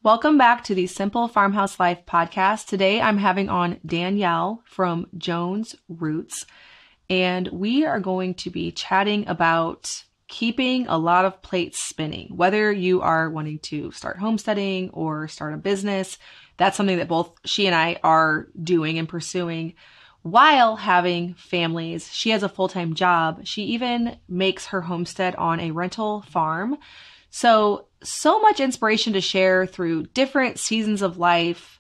Welcome back to the Simple Farmhouse Life podcast. Today I'm having on Danielle from Jones Roots, and we are going to be chatting about keeping a lot of plates spinning. Whether you are wanting to start homesteading or start a business, that's something that both she and I are doing and pursuing while having families. She has a full-time job. She even makes her homestead on a rental farm. So much inspiration to share through different seasons of life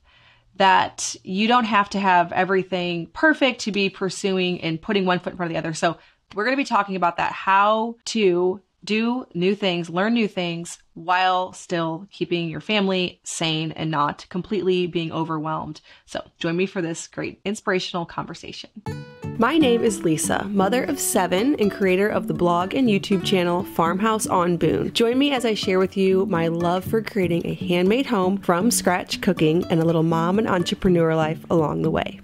that you don't have to have everything perfect to be pursuing and putting one foot in front of the other. So we're going to be talking about that, how to do new things, learn new things while still keeping your family sane and not completely being overwhelmed. So join me for this great inspirational conversation. My name is Lisa, mother of 7 and creator of the blog and YouTube channel Farmhouse on Boone. Join me as I share with you my love for creating a handmade home from scratch cooking and a little mom and entrepreneur life along the way.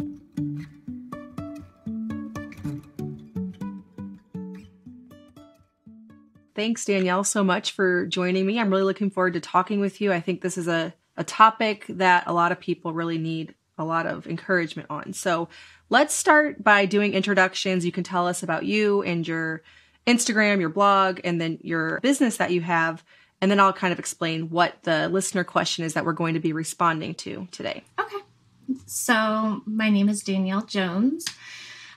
Thanks, Danielle, so much for joining me. I'm really looking forward to talking with you. I think this is a topic that a lot of people really need a lot of encouragement on. So let's start by doing introductions. You can tell us about you and your Instagram, your blog, and then your business that you have. And then I'll kind of explain what the listener question is that we're going to be responding to today. Okay. So my name is Danielle Jones.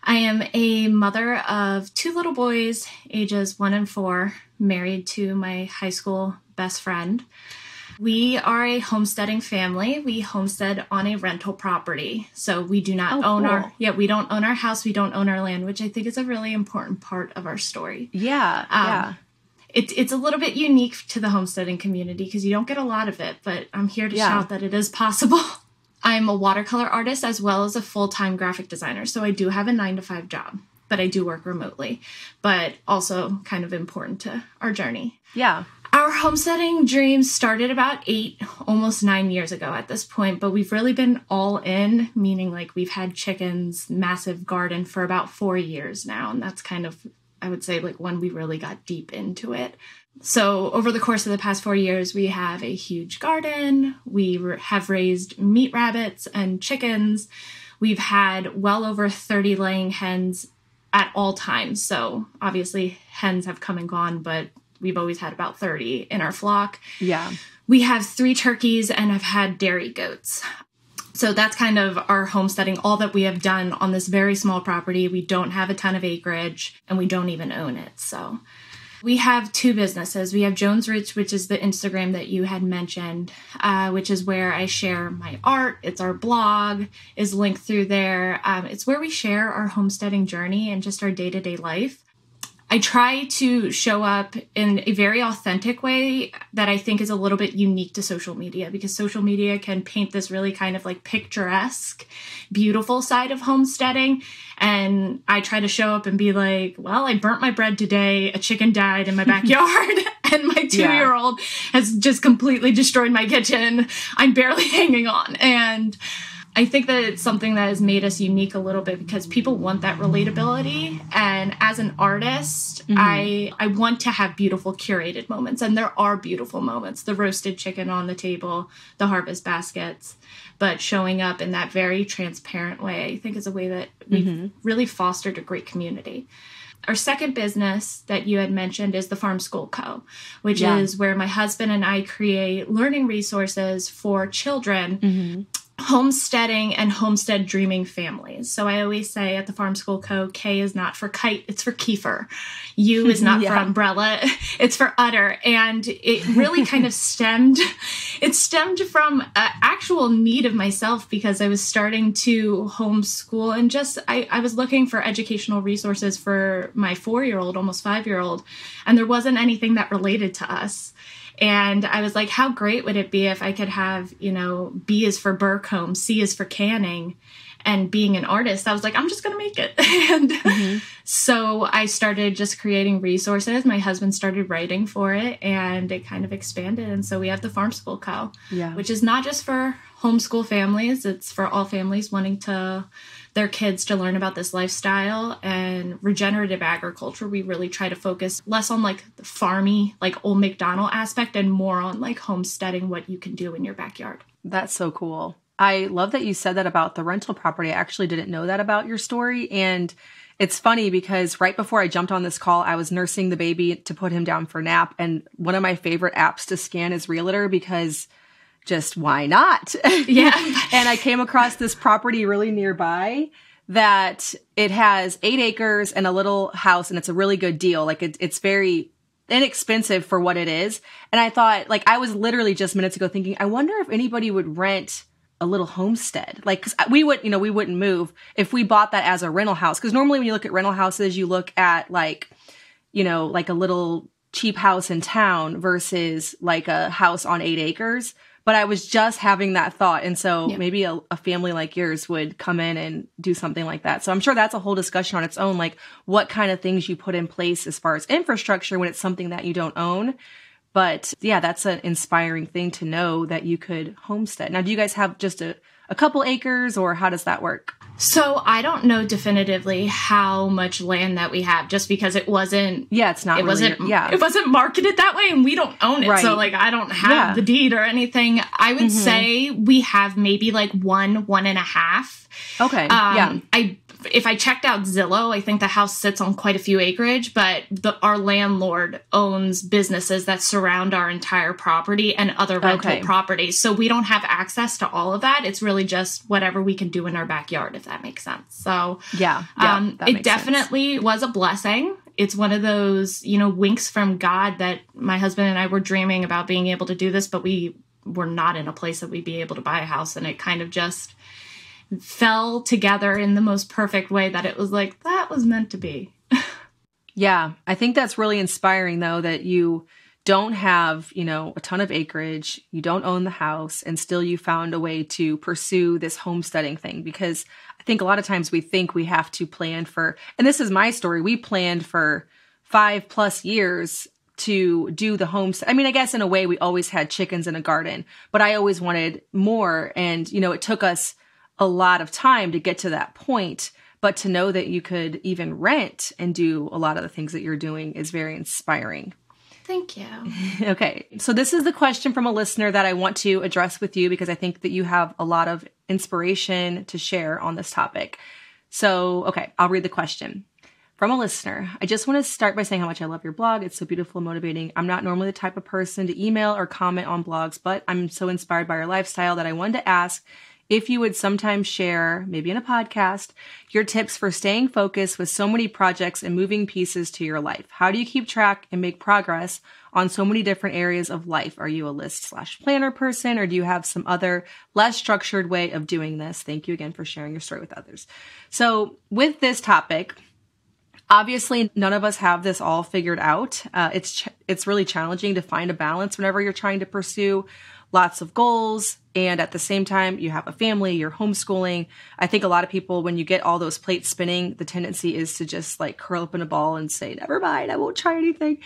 I am a mother of 2 little boys, ages 1 and 4, married to my high school best friend. We are a homesteading family. We homestead on a rental property. So we do not own we don't own our house. We don't own our land, which I think is a really important part of our story. Yeah. It's a little bit unique to the homesteading community because you don't get a lot of it, but I'm here to shout that it is possible. I'm a watercolor artist as well as a full-time graphic designer. So I do have a 9-to-5 job, but I do work remotely, but also kind of important to our journey. Yeah. Our homesteading dreams started about 8, almost 9 years ago at this point, but we've really been all in, meaning like we've had chickens, massive garden for about 4 years now. And that's kind of, I would say, like when we really got deep into it. So over the course of the past 4 years, we have a huge garden. We have raised meat rabbits and chickens. We've had well over 30 laying hens at all times. So obviously hens have come and gone, but we've always had about 30 in our flock. Yeah. We have 3 turkeys and have had dairy goats. So that's kind of our homesteading, all that we have done on this very small property. We don't have a ton of acreage and we don't even own it. So we have 2 businesses. We have Jones Roots, which is the Instagram that you had mentioned, which is where I share my art. It's our blog is linked through there. It's where we share our homesteading journey and just our day-to-day life. I try to show up in a very authentic way that I think is a little bit unique to social media, because social media can paint this really kind of like picturesque, beautiful side of homesteading. And I try to show up and be like, well, I burnt my bread today. A chicken died in my backyard and my 2-year-old has just completely destroyed my kitchen. I'm barely hanging on. And I think that it's something that has made us unique a little bit because people want that relatability. And as an artist, I want to have beautiful curated moments. And there are beautiful moments. The roasted chicken on the table, the harvest baskets. But showing up in that very transparent way, I think is a way that we've really fostered a great community. Our second business that you had mentioned is the Farm School Co., which is where my husband and I create learning resources for children homesteading and homestead dreaming families. So I always say at the Farm School Co., K is not for kite, it's for Kiefer. U is not for umbrella, it's for udder. And it really kind of stemmed from an actual need of myself because I was starting to homeschool and just, I was looking for educational resources for my 4-year-old, almost 5-year-old, and there wasn't anything that related to us. And I was like, how great would it be if I could have, B is for Burcombe, C is for canning, And being an artist, I was like, I'm just going to make it. And so I started just creating resources. My husband started writing for it, and it kind of expanded. And so we have the Farm School Co., which is not just for homeschool families. It's for all families wanting their kids to learn about this lifestyle and regenerative agriculture. We really try to focus less on like the farmy, like old McDonald aspect, and more on like homesteading, what you can do in your backyard. That's so cool. I love that you said that about the rental property. I actually didn't know that about your story. And it's funny because right before I jumped on this call, I was nursing the baby to put him down for nap. And one of my favorite apps to scan is Realtor, because just why not? Yeah. And I came across this property really nearby that it has 8 acres and a little house, and it's a really good deal. Like it's very inexpensive for what it is. And I thought, like, I was literally just minutes ago thinking, I wonder if anybody would rent a little homestead. Like, 'cause we wouldn't move if we bought that as a rental house. 'Cause normally when you look at rental houses, you look at like, like a little cheap house in town versus like a house on 8 acres. But I was just having that thought. And so maybe a family like yours would come in and do something like that. So I'm sure that's a whole discussion on its own, like what kind of things you put in place as far as infrastructure when it's something that you don't own. But yeah, that's an inspiring thing to know that you could homestead. Now, do you guys have just a couple acres, or how does that work? So I don't know definitively how much land that we have, just because it wasn't. Yeah, it's not. It wasn't marketed that way, and we don't own it. Right. So like, I don't have the deed or anything. I would say we have maybe like 1.5. Okay. If I checked out Zillow, I think the house sits on quite a few acreage, but our landlord owns businesses that surround our entire property and other rental properties. So we don't have access to all of that. It's really just whatever we can do in our backyard, if that makes sense. So it definitely was a blessing. It's one of those, winks from God that my husband and I were dreaming about being able to do this, but we were not in a place that we'd be able to buy a house. And it kind of just fell together in the most perfect way that it was like, that was meant to be. Yeah. I think that's really inspiring, though, that you don't have, a ton of acreage, you don't own the house, and still you found a way to pursue this homesteading thing. Because I think a lot of times we think we have to plan for, and this is my story, we planned for 5+ years to do the homestead. I mean, I guess in a way we always had chickens in a garden, but I always wanted more. And, it took us a lot of time to get to that point, but to know that you could even rent and do a lot of the things that you're doing is very inspiring. Thank you. Okay. So this is the question from a listener that I want to address with you, because I think that you have a lot of inspiration to share on this topic. So, okay, I'll read the question. From a listener, I just want to start by saying how much I love your blog. It's so beautiful and motivating. I'm not normally the type of person to email or comment on blogs, but I'm so inspired by your lifestyle that I wanted to ask if you would sometimes share, maybe in a podcast, your tips for staying focused with so many projects and moving pieces to your life. How do you keep track and make progress on so many different areas of life? Are you a list/planner person, or do you have some other less structured way of doing this? Thank you again for sharing your story with others. So with this topic, obviously, none of us have this all figured out. It's really challenging to find a balance whenever you're trying to pursue lots of goals, and at the same time, you have a family, you're homeschooling. I think a lot of people, when you get all those plates spinning, the tendency is to just like curl up in a ball and say, never mind, I won't try anything.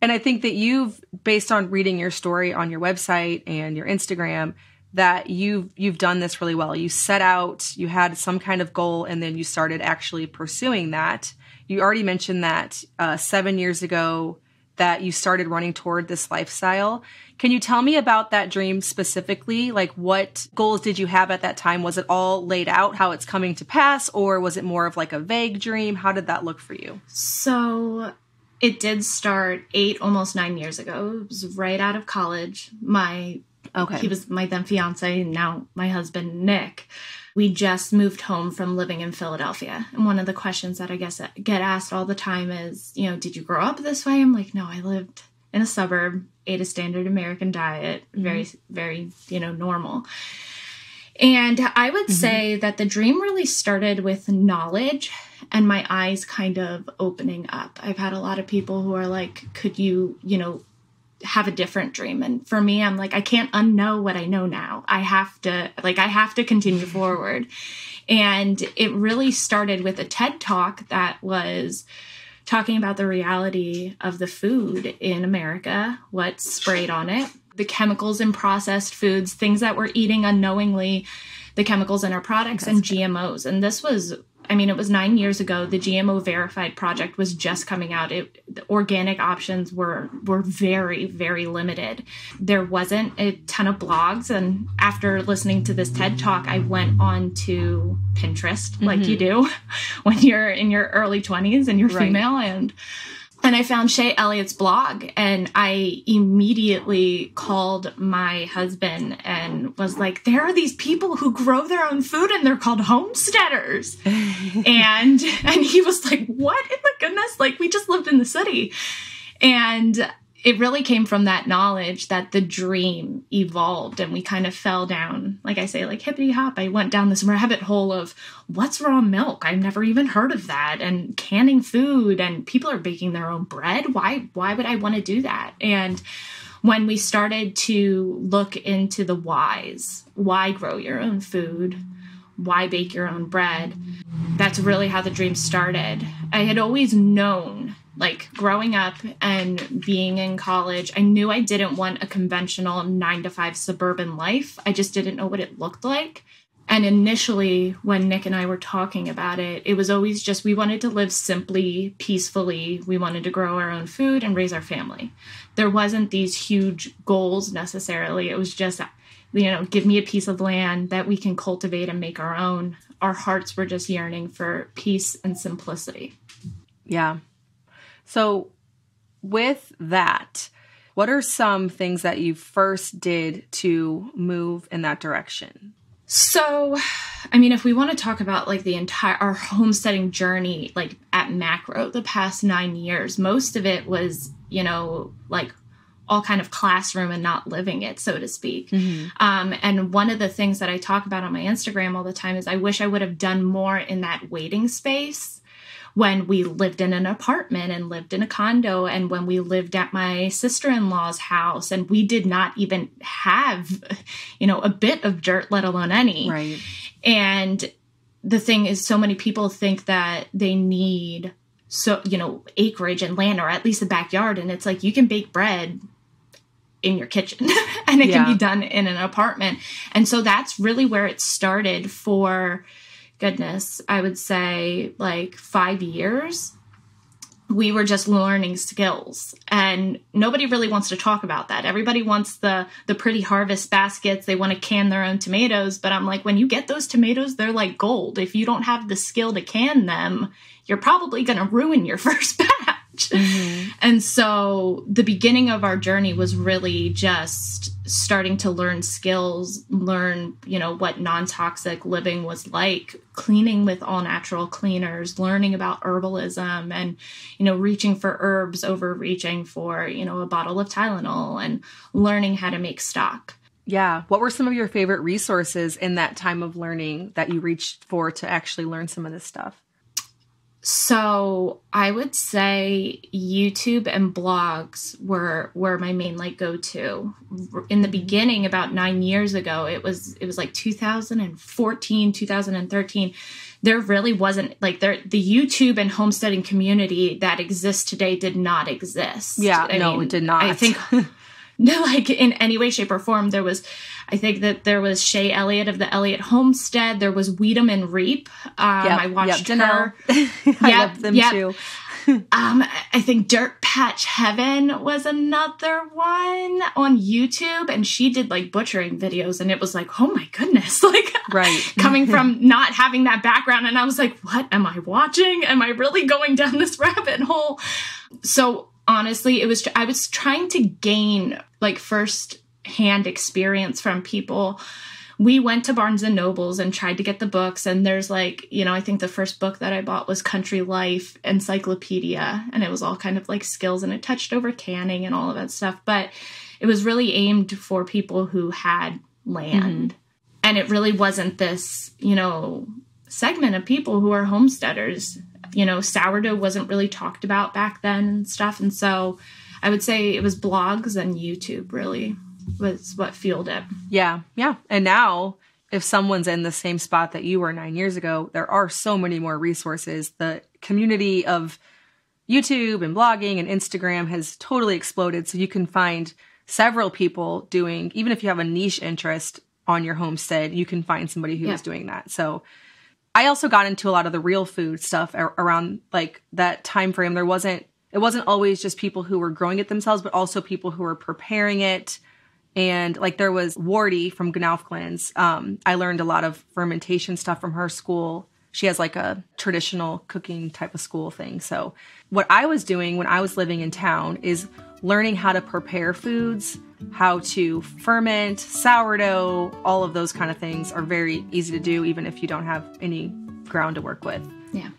And I think that you've, based on reading your story on your website and your Instagram, that you've done this really well. You set out, you had some kind of goal, and then you started actually pursuing that. You already mentioned that 7 years ago that you started running toward this lifestyle. Can you tell me about that dream specifically? Like, what goals did you have at that time? Was it all laid out how it's coming to pass, or was it more of like a vague dream? How did that look for you? So it did start 8, almost 9 years ago. It was right out of college. He was my then fiance, and now my husband, Nick. We just moved home from living in Philadelphia. And one of the questions that I guess I get asked all the time is, did you grow up this way? I'm like, no, I lived in a suburb, ate a standard American diet, very, very, normal. And I would say that the dream really started with knowledge and my eyes kind of opening up. I've had a lot of people who are like, could you, have a different dream. And for me, I'm like, I can't unknow what I know now. I have to continue forward. And it really started with a TED Talk that was talking about the reality of the food in America, what's sprayed on it, the chemicals in processed foods, things that we're eating unknowingly, the chemicals in our products, and GMOs. And this was, it was 9 years ago. The GMO Verified project was just coming out. The organic options were very, very limited. There wasn't a ton of blogs. And after listening to this TED Talk, I went on to Pinterest, like you do when you're in your early 20s and you're female. And I found Shay Elliott's blog, and I immediately called my husband and was like, there are these people who grow their own food and they're called homesteaders. and he was like, what in the goodness? Like, we just lived in the city. And it really came from that knowledge that the dream evolved, and we kind of fell down, like I say, like hippity hop. I went down this rabbit hole of what's raw milk? I've never even heard of that. And canning food, and people are baking their own bread. Why would I want to do that? And when we started to look into the whys, why grow your own food? Why bake your own bread? That's really how the dream started. I had always known, like growing up and being in college, I knew I didn't want a conventional 9-to-5 suburban life. I just didn't know what it looked like. And initially, when Nick and I were talking about it, it was always just we wanted to live simply, peacefully. We wanted to grow our own food and raise our family. There wasn't these huge goals necessarily. It was just, give me a piece of land that we can cultivate and make our own. Our hearts were just yearning for peace and simplicity. Yeah. So with that, what are some things that you first did to move in that direction? So, if we want to talk about like our homesteading journey, like at macro, the past 9 years, most of it was, like all kind of classroom and not living it, so to speak. And one of the things that I talk about on my Instagram all the time is I wish I would have done more in that waiting space when we lived in an apartment and lived in a condo, and when we lived at my sister-in-law's house, and we did not even have, a bit of dirt, let alone any. Right. And the thing is, so many people think that they need acreage and land, or at least a backyard. And it's like, you can bake bread in your kitchen and it can be done in an apartment. And so that's really where it started for, goodness, I would say like 5 years. We were just learning skills, and nobody really wants to talk about that. Everybody wants the pretty harvest baskets. They want to can their own tomatoes. But I'm like, when you get those tomatoes, they're like gold. If you don't have the skill to can them, you're probably going to ruin your first batch. And so the beginning of our journey was really just starting to learn skills, learn, what non-toxic living was like, cleaning with all natural cleaners, learning about herbalism, and, reaching for herbs over reaching for, a bottle of Tylenol, and learning how to make stock. Yeah. What were some of your favorite resources in that time of learning that you reached for to actually learn some of this stuff? So I would say YouTube and blogs were my main go-to. In the beginning, about 9 years ago, it was like 2014, 2013. There really wasn't the YouTube and homesteading community that exists today did not exist. Yeah, it did not. I think in any way, shape, or form. I think that there was Shay Elliott of the Elliott Homestead. There was Weed'em and Reap. I watched Danielle. her. I love them too. I think Dirt Patch Heaven was another one on YouTube, and she did butchering videos, and it was like, oh my goodness, right. Coming from not having that background, and I was like, what am I watching? Am I really going down this rabbit hole? So honestly, I was trying to gain first hand experience from people. We went to Barnes and Nobles and tried to get the books. And there's I think the first book that I bought was Country Life Encyclopedia. And it was all kind of skills, and it touched over canning and all of that stuff. But it was really aimed for people who had land. And it really wasn't this, segment of people who are homesteaders. Sourdough wasn't really talked about back then and stuff. And so I would say it was blogs and YouTube really was what fueled it. Yeah. Yeah. And now if someone's in the same spot that you were 9 years ago, there are so many more resources. The community of YouTube and blogging and Instagram has totally exploded. So you can find several people doing, even if you have a niche interest on your homestead, you can find somebody who is doing that. So I also got into a lot of the real food stuff around like that time frame. It wasn't always just people who were growing it themselves, but also people who were preparing it. And like there was Wardy from Gnaufglens. I learned a lot of fermentation stuff from her school. She has like a traditional cooking type of school thing. So what I was doing when I was living in town is learning how to prepare foods, how to ferment, sourdough, all of those kind of things are very easy to do, even if you don't have any ground to work with. Yeah.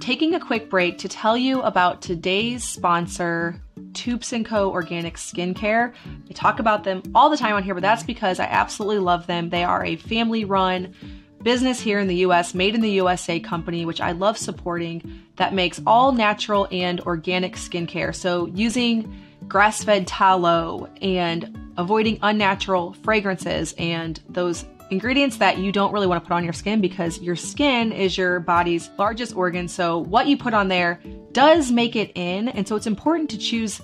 Taking a quick break to tell you about today's sponsor, Tubes & Co. Organic Skincare. I talk about them all the time on here, but that's because I absolutely love them. They are a family-run business here in the U.S., made in the USA company, which I love supporting, that makes all natural and organic skincare. So using grass-fed tallow and avoiding unnatural fragrances and those ingredients that you don't really want to put on your skin, because your skin is your body's largest organ. So what you put on there does make it in. And so it's important to choose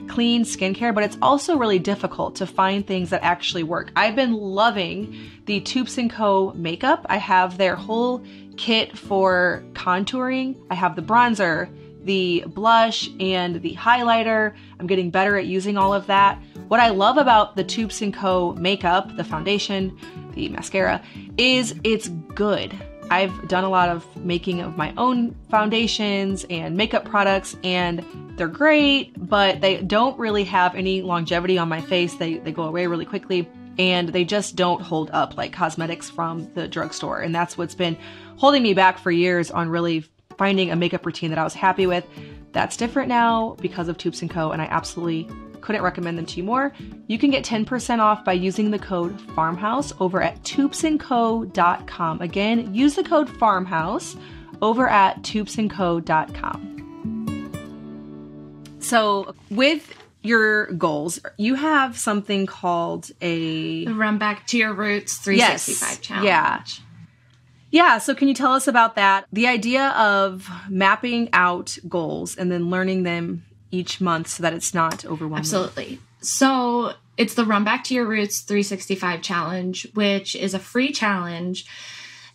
clean skincare, but it's also really difficult to find things that actually work. I've been loving the Tubes & Co. makeup. I have their whole kit for contouring. I have the bronzer, the blush, and the highlighter. I'm getting better at using all of that. What I love about the Tubes & Co. makeup, the foundation, the mascara, is it's good. I've done a lot of making of my own foundations and makeup products, and they're great, but they don't really have any longevity on my face. They go away really quickly, and they just don't hold up like cosmetics from the drugstore. And that's what's been holding me back for years on really finding a makeup routine that I was happy with. That's different now because of Tubes & Co., and I absolutely couldn't recommend them to you more. You can get 10% off by using the code FARMHOUSE over at tubesandco.com. Again, use the code FARMHOUSE over at tubesandco.com. So with your goals, you have something called the Run Back to Your Roots 365 challenge. Yeah, so can you tell us about that? The idea of mapping out goals and then learning them each month so that it's not overwhelming. Absolutely. So it's the Run Back to Your Roots 365 challenge, which is a free challenge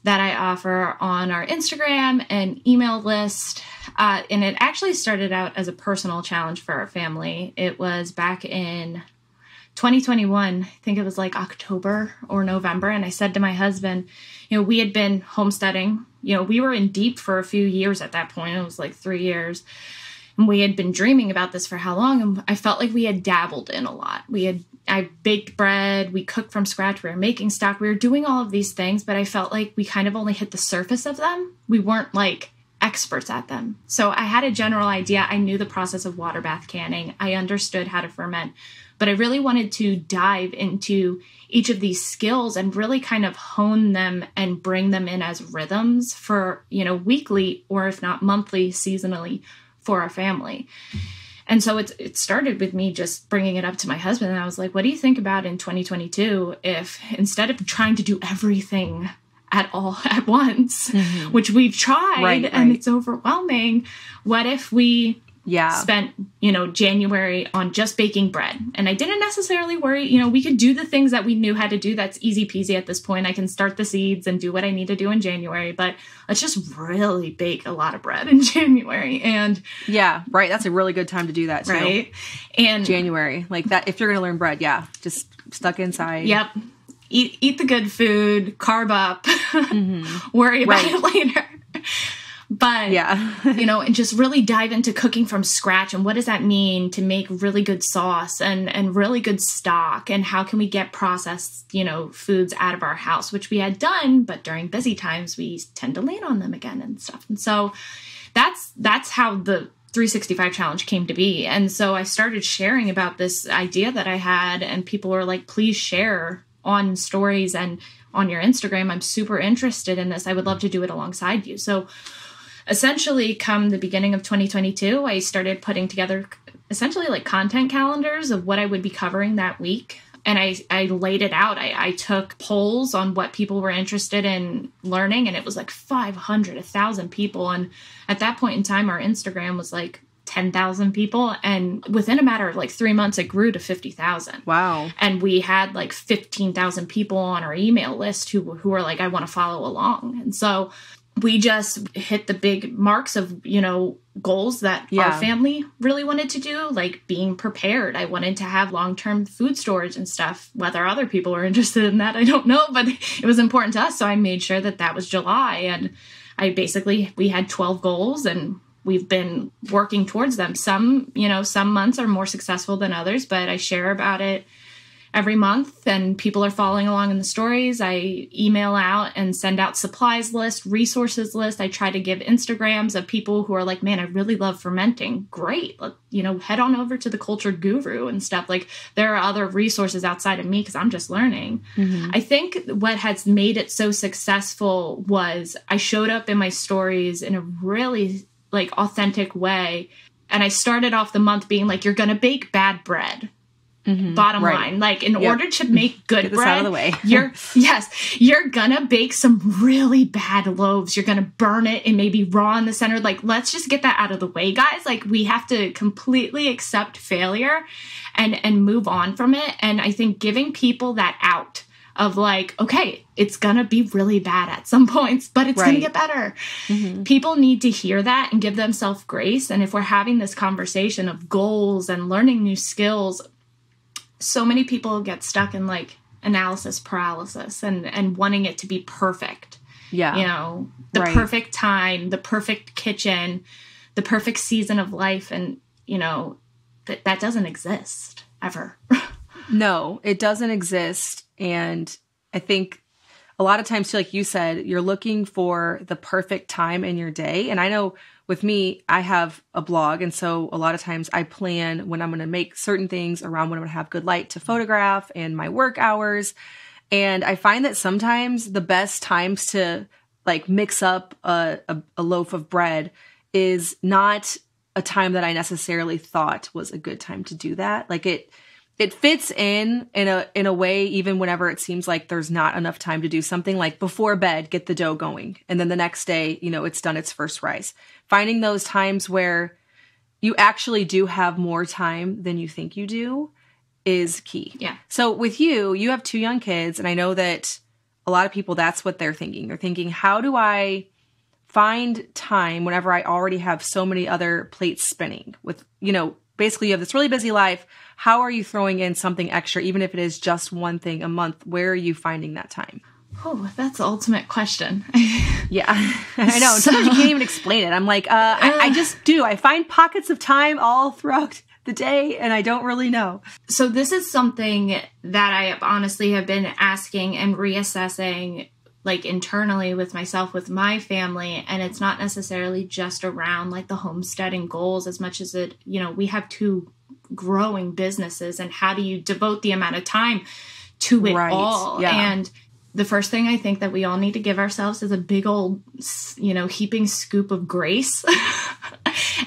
that I offer on our Instagram and email list. And it actually started out as a personal challenge for our family. It was back in 2021, I think it was like October or November. And I said to my husband, we had been homesteading. We were in deep for a few years at that point. It was like 3 years. And we had been dreaming about this for how long? And I felt like we had dabbled in a lot. I baked bread, we cooked from scratch, we were making stock, we were doing all of these things, but I felt like we kind of only hit the surface of them. We weren't like experts at them. So I had a general idea. I knew the process of water bath canning. I understood how to ferment, but I really wanted to dive into each of these skills and really kind of hone them and bring them in as rhythms for, weekly, or if not monthly, seasonally, for our family. And so it started with me just bringing it up to my husband. And I was like, what do you think about in 2022 if instead of trying to do everything at once, which we've tried and it's overwhelming, what if we spent, January on just baking bread? And I didn't necessarily worry, we could do the things that we knew how to do. That's easy peasy at this point. I can start the seeds and do what I need to do in January, but let's just really bake a lot of bread in January. And that's a really good time to do that too. Right. And January, like that, if you're going to learn bread, just stuck inside. Yep. Eat the good food, carb up, worry about it later. But, and just really dive into cooking from scratch. And what does that mean to make really good sauce and really good stock? And how can we get processed, foods out of our house, which we had done, but during busy times, we tend to lean on them again and stuff. And so that's how the 365 challenge came to be. And so I started sharing about this idea that I had, and people were like, please share on stories and on your Instagram. I'm super interested in this. I would love to do it alongside you. So essentially, come the beginning of 2022, I started putting together essentially like content calendars of what I would be covering that week. And I laid it out. I took polls on what people were interested in learning, and it was like 500, 1,000 people. And at that point in time, our Instagram was like 10,000 people. And within a matter of like 3 months, it grew to 50,000. Wow. And we had like 15,000 people on our email list who were like, I want to follow along. And so we just hit the big marks of, goals that our family really wanted to do, like being prepared. I wanted to have long-term food storage and stuff. Whether other people were interested in that, I don't know, but it was important to us. So I made sure that was July. And we had 12 goals, and we've been working towards them. Some months are more successful than others, but I share about it every month, and people are following along in the stories. I email out and send out supplies list, resources list. I try to give Instagrams of people who are like, man, I really love fermenting. Great. Head on over to the Cultured Guru and stuff. Like, there are other resources outside of me because I'm just learning. Mm-hmm. I think what has made it so successful was I showed up in my stories in a really like authentic way. And I started off the month being like, you're going to bake bad bread. Mm-hmm. Bottom line, like in order to make good Get this bread, out of the way. you're gonna bake some really bad loaves. You're gonna burn it and maybe raw in the center. Like, let's just get that out of the way, guys. Like, we have to completely accept failure and move on from it. And I think giving people that out of like, okay, it's gonna be really bad at some points, but it's gonna get better. Mm-hmm. People need to hear that and give themselves grace. And if we're having this conversation of goals and learning new skills, so many people get stuck in like analysis paralysis and wanting it to be perfect. Yeah. The perfect time, the perfect kitchen, the perfect season of life. And, that doesn't exist ever. No, it doesn't exist. And I think a lot of times, like you said, you're looking for the perfect time in your day. And I know with me, I have a blog. And so a lot of times I plan when I'm going to make certain things around when I'm going to have good light to photograph and my work hours. And I find that sometimes the best times to like mix up a loaf of bread is not a time that I necessarily thought was a good time to do that. Like it fits in a way, even whenever it seems like there's not enough time to do something, like before bed, get the dough going. And then the next day, it's done its first rise. Finding those times where you actually do have more time than you think you do is key. Yeah. So with you have 2 young kids, and I know that a lot of people, that's what they're thinking. They're thinking, how do I find time whenever I already have so many other plates spinning with, basically you have this really busy life. How are you throwing in something extra, even if it is just one thing a month? Where are you finding that time? Oh, that's the ultimate question. Yeah, I know. Sometimes you can't even explain it. I'm like, I just do. I find pockets of time all throughout the day, and I don't really know. So this is something that I honestly have been asking and reassessing, like internally with myself, with my family. And it's not necessarily just around like the homesteading goals as much as it, we have 2 growing businesses, and how do you devote the amount of time to it all? Yeah. And the first thing I think that we all need to give ourselves is a big old, heaping scoop of grace.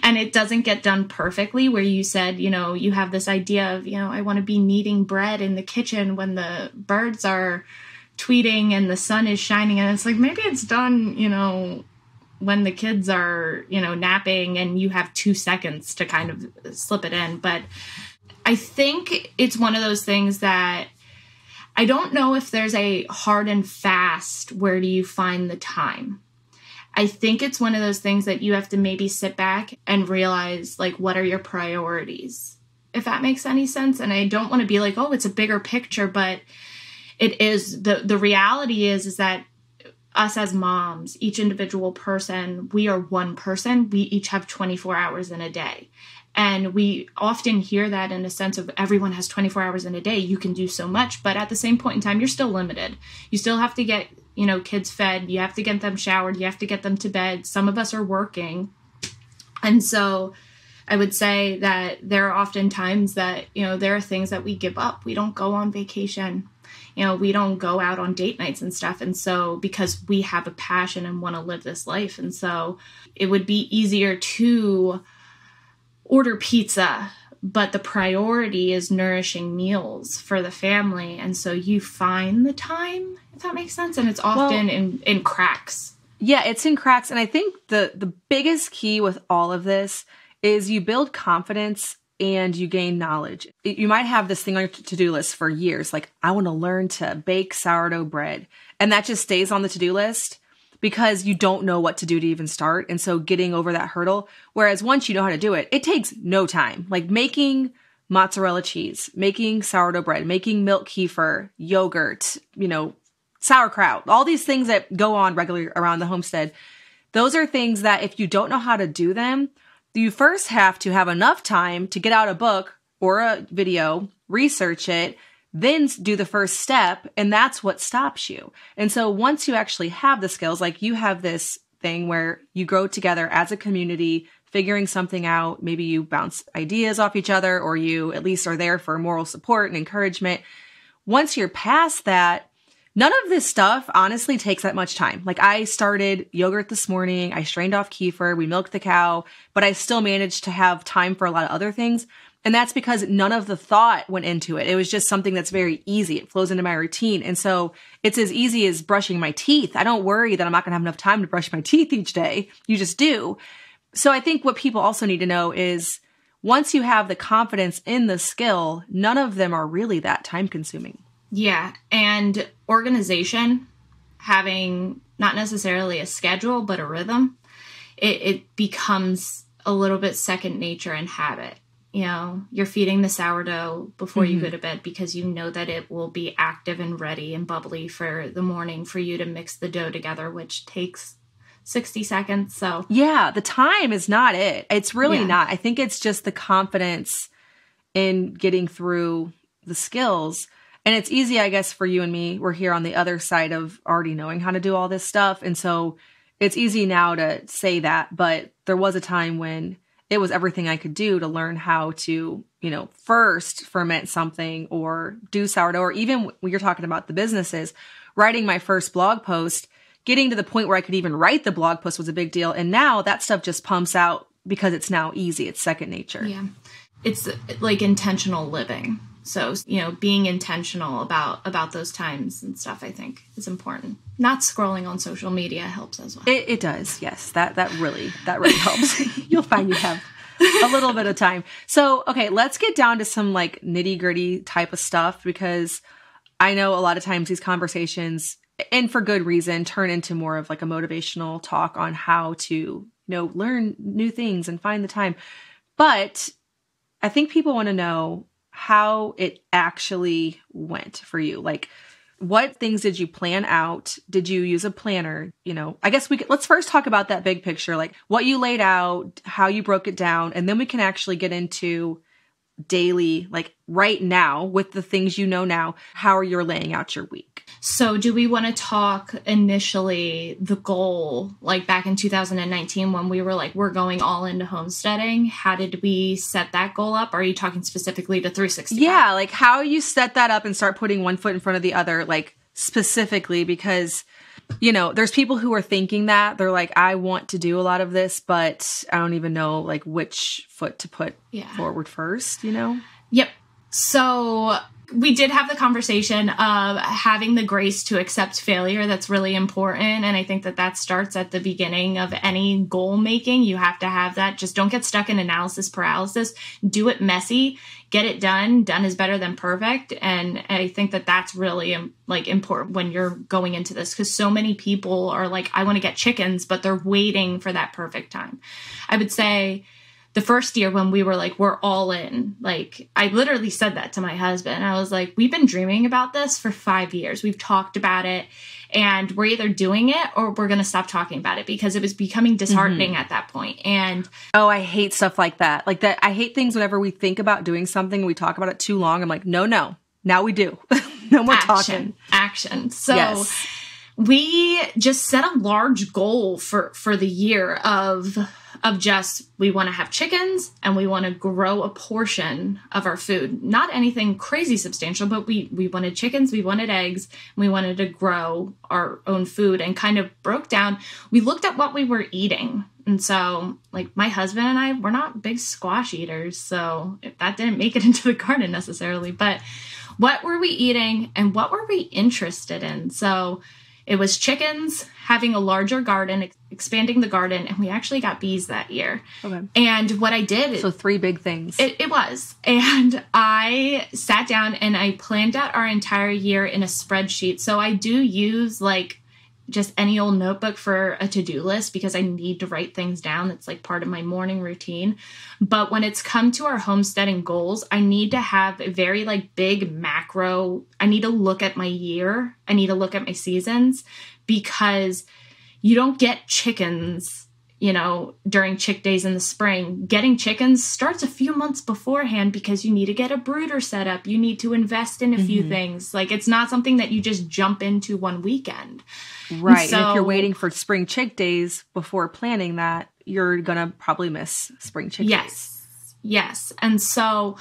And it doesn't get done perfectly, where you said, you have this idea of, I want to be kneading bread in the kitchen when the birds are tweeting and the sun is shining. And it's like, maybe it's done, when the kids are, napping and you have 2 seconds to kind of slip it in. But I think it's one of those things that I don't know if there's a hard and fast, where do you find the time? I think it's one of those things that you have to maybe sit back and realize, like, what are your priorities? If that makes any sense. And I don't want to be like, oh, it's a bigger picture, but it is. The reality is that us as moms, each individual person, we are one person. We each have 24 hours in a day. And we often hear that in a sense of everyone has 24 hours in a day. You can do so much. But at the same point in time, you're still limited. You still have to get, kids fed. You have to get them showered. You have to get them to bed. Some of us are working. And so I would say that there are often times that, there are things that we give up. We don't go on vacation. We don't go out on date nights and stuff. And so because we have a passion and want to live this life. And so it would be easier to order pizza but the priority is nourishing meals for the family. And so you find the time, if that makes sense. And it's often in cracks. Yeah, it's in cracks. And I think the biggest key with all of this is you build confidence and you gain knowledge. You might have this thing on your to-do list for years, like, I want to learn to bake sourdough bread. And that just stays on the to-do list because you don't know what to do to even start. And so getting over that hurdle, whereas once you know how to do it, it takes no time. Like making mozzarella cheese, making sourdough bread, making milk kefir, yogurt, sauerkraut, all these things that go on regularly around the homestead. Those are things that if you don't know how to do them, you first have to have enough time to get out a book or a video, research it, then do the first step. And that's what stops you. And so once you actually have the skills, like you have this thing where you grow together as a community, figuring something out, maybe you bounce ideas off each other, or you at least are there for moral support and encouragement. Once you're past that, none of this stuff honestly takes that much time. Like I started yogurt this morning, I strained off kefir, we milked the cow, but I still managed to have time for a lot of other things. And that's because none of the thought went into it. It was just something that's very easy. It flows into my routine. And so it's as easy as brushing my teeth. I don't worry that I'm not going to have enough time to brush my teeth each day. You just do. So I think what people also need to know is once you have the confidence in the skill, none of them are really that time consuming. Yeah. And organization, having not necessarily a schedule, but a rhythm, it becomes a little bit second nature and habit. You're feeding the sourdough before you go to bed because you know that it will be active and ready and bubbly for the morning for you to mix the dough together, which takes 60 seconds. So yeah, the time is not it. It's really not. I think it's just the confidence in getting through the skills. And it's easy, I guess, for you and me. We're here on the other side of already knowing how to do all this stuff. And so it's easy now to say that. But there was a time when it was everything I could do to learn how to, first ferment something or do sourdough, or even when you're talking about the businesses, writing my first blog post, getting to the point where I could even write the blog post was a big deal. And now that stuff just pumps out because it's now easy. It's second nature. Yeah. It's like intentional living. So, being intentional about those times and stuff, I think is important. Not scrolling on social media helps as well. It does. Yes. That really helps. You'll find you have a little bit of time. So, okay, let's get down to some like nitty gritty type of stuff, because I know a lot of times these conversations, and for good reason, turn into more of like a motivational talk on how to, learn new things and find the time. But I think people want to know how it actually went for you. Like, what things did you plan out? Did you use a planner? I guess let's first talk about that big picture, like what you laid out, how you broke it down, and then we can actually get into daily, like right now with the things now, how are you laying out your week? So do we want to talk initially the goal, like back in 2019 when we were like, we're going all into homesteading? How did we set that goal up? Or are you talking specifically to 365? Yeah, like how you set that up and start putting one foot in front of the other, like specifically, because there's people who are thinking that they're like, I want to do a lot of this, but I don't even know like which foot to put forward first, Yep. So we did have the conversation of having the grace to accept failure. That's really important. And I think that starts at the beginning of any goal making. You have to have that. Just don't get stuck in analysis paralysis. Do it messy. Get it done. Done is better than perfect. And I think that that's really like important when you're going into this, because so many people are like, I want to get chickens, but they're waiting for that perfect time. I would say the first year when we were like, we're all in, like I literally said that to my husband. I was like, we've been dreaming about this for 5 years. We've talked about it and we're either doing it or we're going to stop talking about it, because it was becoming disheartening at that point. And I hate stuff like that. Like that. I hate things whenever we think about doing something and we talk about it too long. I'm like, no, now we do. No more talking. Action. So we just set a large goal for the year of of just, we want to have chickens and we want to grow a portion of our food. Not anything crazy substantial, but we wanted chickens, we wanted eggs, and we wanted to grow our own food, and kind of broke down. We looked at what we were eating. And so, like, my husband and I, we're not big squash eaters, so that didn't make it into the garden necessarily. But what were we eating and what were we interested in? So it was chickens, having a larger garden, expanding the garden, and we actually got bees that year. Okay. And what I did... So 3 big things. It was. And I sat down and I planned out our entire year in a spreadsheet. So I do use, like, just any old notebook for a to-do list because I need to write things down. It's like part of my morning routine. But when it's come to our homesteading goals, I need to have a very like big macro. I need to look at my year. I need to look at my seasons, because you don't get chickens, during chick days in the spring. Getting chickens starts a few months beforehand because you need to get a brooder set up. You need to invest in a few things. Like, it's not something that you just jump into one weekend. Right. And if you're waiting for spring chick days before planning that, you're going to probably miss spring chick days. Yes. And so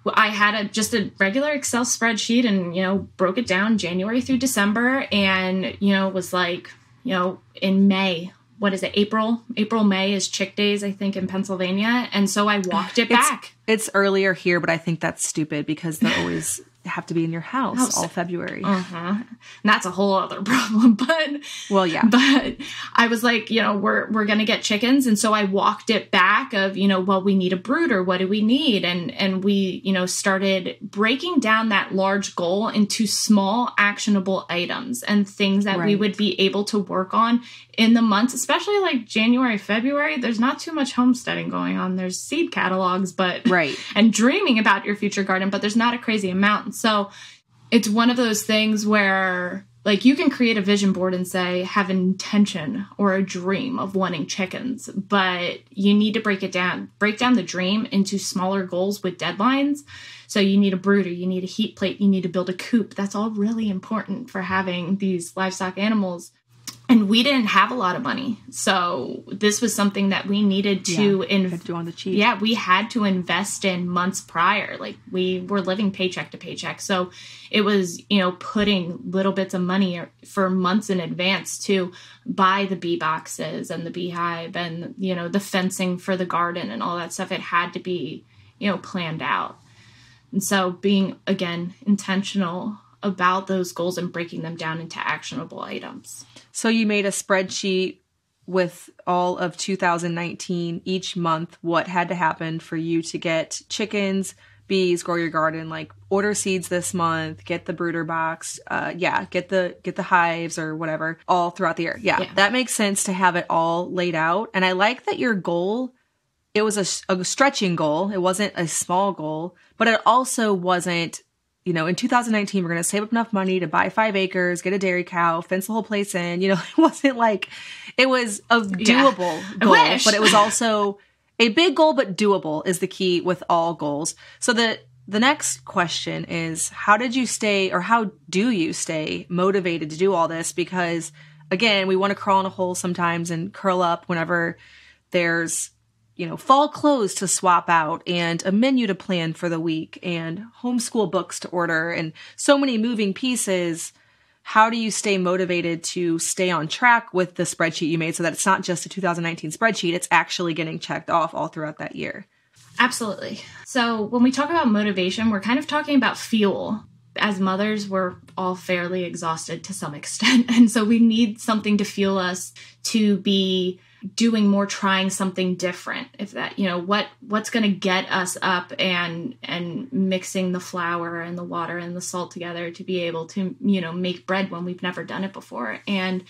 I had just a regular Excel spreadsheet and, broke it down January through December, and, was like, in May, what is it? April, May is chick days, I think, in Pennsylvania. And so I walked it back. It's earlier here, but I think that's stupid because they're always have to be in your house all February. And that's a whole other problem. But well, yeah. But I was like, we're going to get chickens. And so I walked it back of, well, we need a brooder. What do we need? And we, started breaking down that large goal into small actionable items and things that we would be able to work on in the months, especially like January, February. There's not too much homesteading going on. There's seed catalogs, but and dreaming about your future garden, but there's not a crazy amount. So it's one of those things where, like, you can create a vision board and say, have an intention or a dream of wanting chickens, but you need to break down the dream into smaller goals with deadlines. So you need a brooder, you need a heat plate, you need to build a coop. That's all really important for having these livestock animals. And we didn't have a lot of money. So this was something that we needed to do on the cheap. Yeah, we had to invest in months prior. Like, we were living paycheck to paycheck. So it was, putting little bits of money for months in advance to buy the bee boxes and the beehive and, the fencing for the garden and all that stuff. It had to be, planned out. And so being, again, intentional about those goals and breaking them down into actionable items. So you made a spreadsheet with all of 2019, each month, what had to happen for you to get chickens, bees, grow your garden, like order seeds this month, get the brooder box, get the hives or whatever, all throughout the year. Yeah, that makes sense to have it all laid out. And I like that your goal, it was a stretching goal. It wasn't a small goal, but it also wasn't, in 2019, we're going to save up enough money to buy 5 acres, get a dairy cow, fence the whole place in. It wasn't like, it was a doable goal, but it was also a big goal, but doable is the key with all goals. So the next question is, how do you stay motivated to do all this? Because again, we want to crawl in a hole sometimes and curl up whenever there's fall clothes to swap out and a menu to plan for the week and homeschool books to order and so many moving pieces. How do you stay motivated to stay on track with the spreadsheet you made so that it's not just a 2019 spreadsheet, it's actually getting checked off all throughout that year? Absolutely. So when we talk about motivation, we're kind of talking about fuel. As mothers, we're all fairly exhausted to some extent. And so we need something to fuel us to be doing more, trying something different. If that, what's going to get us up and mixing the flour and the water and the salt together to be able to, make bread when we've never done it before. And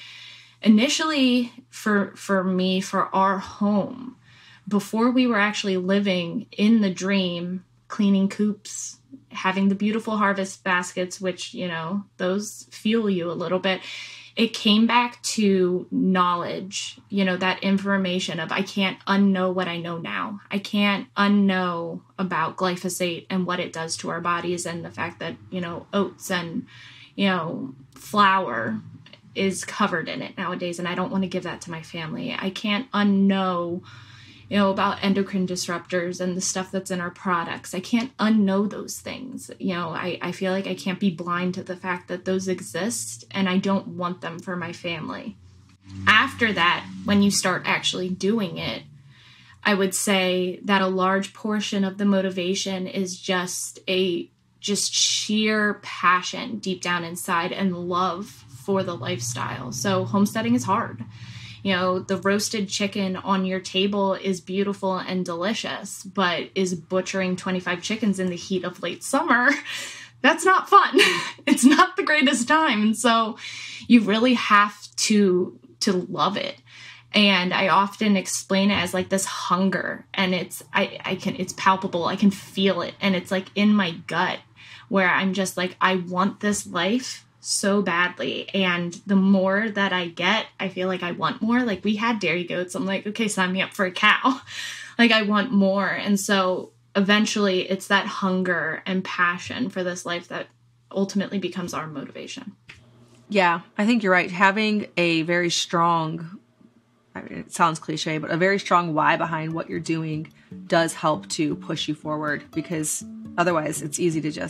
initially for me, for our home, before we were actually living in the dream, cleaning coops, having the beautiful harvest baskets, which, those fuel you a little bit. It came back to knowledge, that information of I can't unknow what I know now. I can't unknow about glyphosate and what it does to our bodies and the fact that, oats and, flour is covered in it nowadays, and I don't want to give that to my family. I can't unknow, about endocrine disruptors and the stuff that's in our products. I can't unknow those things. I feel like I can't be blind to the fact that those exist, and I don't want them for my family. After that, when you start actually doing it, I would say that a large portion of the motivation is just sheer passion deep down inside and love for the lifestyle. So homesteading is hard. The roasted chicken on your table is beautiful and delicious, but is butchering 25 chickens in the heat of late summer, that's not fun. It's not the greatest time. And so you really have to love it. And I often explain it as like this hunger, and it's palpable. I can feel it. And it's like in my gut where I'm just like, I want this life so badly. And the more that I get, I feel like I want more. Like we had dairy goats. I'm like, okay, sign me up for a cow. Like I want more. And so eventually it's that hunger and passion for this life that ultimately becomes our motivation. Yeah, I think you're right. Having a very strong, it sounds cliche, but a very strong why behind what you're doing does help to push you forward, because otherwise it's easy to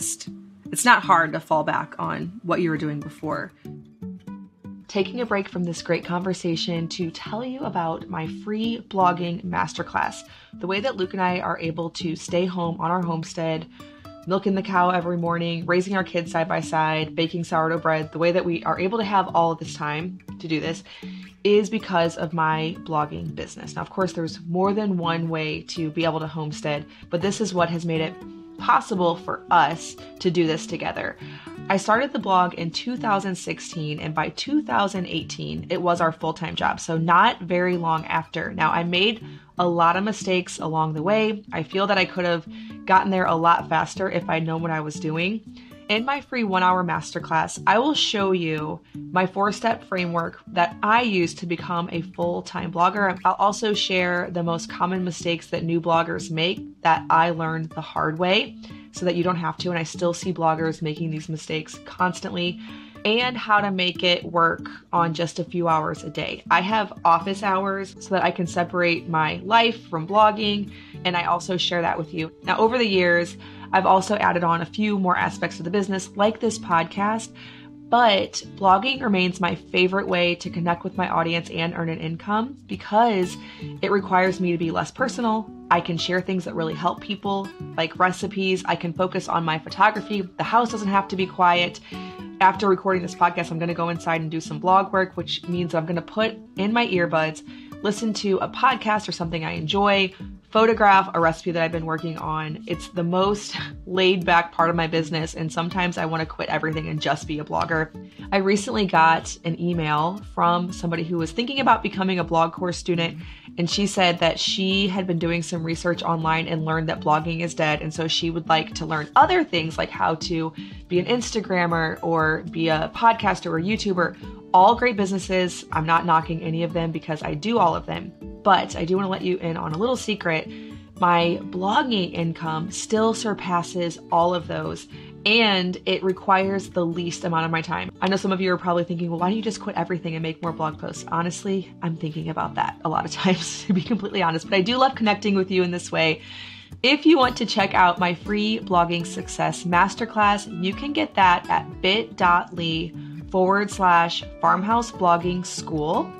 it's not hard to fall back on what you were doing before. Taking a break from this great conversation to tell you about my free blogging masterclass, the way that Luke and I are able to stay home on our homestead, milking the cow every morning, raising our kids side by side, baking sourdough bread. The way that we are able to have all of this time to do this is because of my blogging business. Now, of course, there's more than one way to be able to homestead, but this is what has made it possible for us to do this together. I started the blog in 2016, and by 2018, it was our full-time job. So not very long after. Now, I made a lot of mistakes along the way. I feel that I could have gotten there a lot faster if I'd known what I was doing. In my free 1-hour masterclass, I will show you my 4-step framework that I use to become a full-time blogger. I'll also share the most common mistakes that new bloggers make that I learned the hard way so that you don't have to. And I still see bloggers making these mistakes constantly, and how to make it work on just a few hours a day. I have office hours so that I can separate my life from blogging, and I also share that with you. Now, over the years, I've also added on a few more aspects of the business, like this podcast, but blogging remains my favorite way to connect with my audience and earn an income because it requires me to be less personal. I can share things that really help people, like recipes. I can focus on my photography. The house doesn't have to be quiet. After recording this podcast, I'm going to go inside and do some blog work, which means I'm going to put in my earbuds, listen to a podcast or something I enjoy, photograph a recipe that I've been working on. It's the most laid back part of my business, and sometimes I want to quit everything and just be a blogger. I recently got an email from somebody who was thinking about becoming a blog course student, and she said that she had been doing some research online and learned that blogging is dead, and so she would like to learn other things like how to be an Instagrammer or be a podcaster or a YouTuber. All great businesses. I'm not knocking any of them because I do all of them. But I do want to let you in on a little secret. My blogging income still surpasses all of those, and it requires the least amount of my time. I know some of you are probably thinking, well, why don't you just quit everything and make more blog posts? Honestly, I'm thinking about that a lot of times, to be completely honest, but I do love connecting with you in this way. If you want to check out my free blogging success masterclass, you can get that at bit.ly/farmhouse blogging school.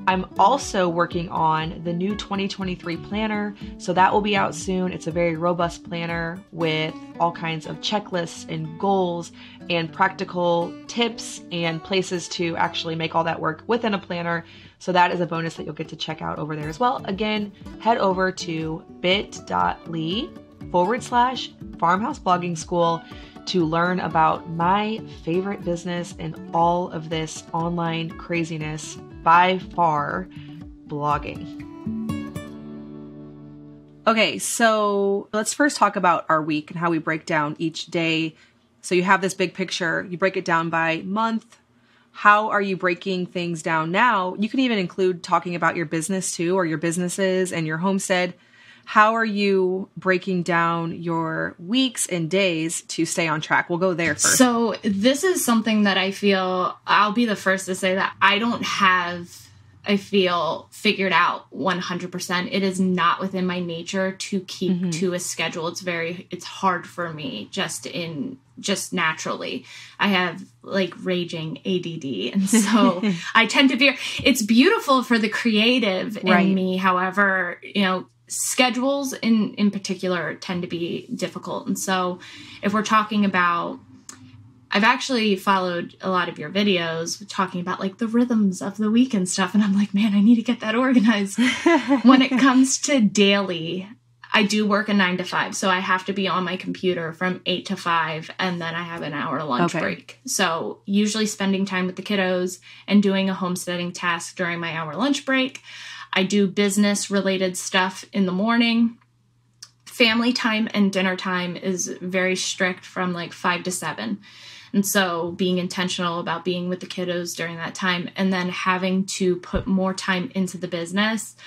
I'm also working on the new 2023 planner, so that will be out soon. It's a very robust planner with all kinds of checklists and goals and practical tips and places to actually make all that work within a planner. So that is a bonus that you'll get to check out over there as well. Again, head over to bit.ly/farmhouse blogging school to learn about my favorite business and all of this online craziness, by far, blogging. Okay, so let's first talk about our week and how we break down each day. So you have this big picture, you break it down by month. How are you breaking things down now? You can even include talking about your business too, or your businesses and your homestead. how are you breaking down your weeks and days to stay on track? We'll go there first. So this is something that I feel, I'll be the first to say that I don't have, I feel, figured out 100%. It is not within my nature to keep to a schedule. It's hard for me just naturally. I have like raging ADD. And so I tend to veer. It's beautiful for the creative in me. However, schedules in particular tend to be difficult. And so if we're talking about, I've actually followed a lot of your videos talking about like the rhythms of the week and stuff. And I'm like, man, I need to get that organized. When it comes to daily, I do work a 9 to 5. So I have to be on my computer from 8 to 5. And then I have an hour lunch break. So usually spending time with the kiddos and doing a homesteading task during my hour lunch break. I do business related stuff in the morning. Family time and dinner time is very strict from like 5 to 7. And so being intentional about being with the kiddos during that time and then having to put more time into the business